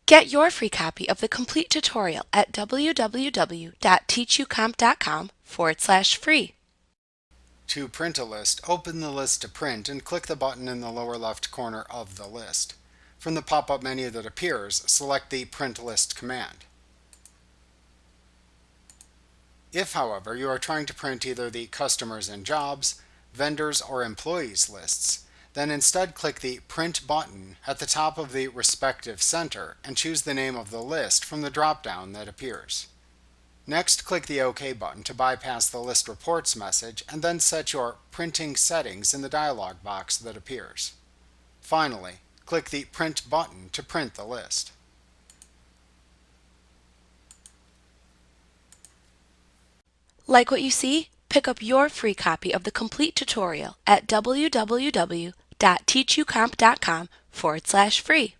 Get your free copy of the complete tutorial at www.teachucomp.com/free. To print a list, open the list to print and click the button in the lower left corner of the list. From the pop-up menu that appears, select the Print List command. If, however, you are trying to print either the customers and jobs, vendors, or employees lists, then instead click the Print button at the top of the respective center and choose the name of the list from the drop-down that appears. Next, click the OK button to bypass the List Reports message and then set your printing settings in the dialog box that appears. Finally, click the Print button to print the list. Like what you see? Pick up your free copy of the complete tutorial at www.teachucomp.com/free.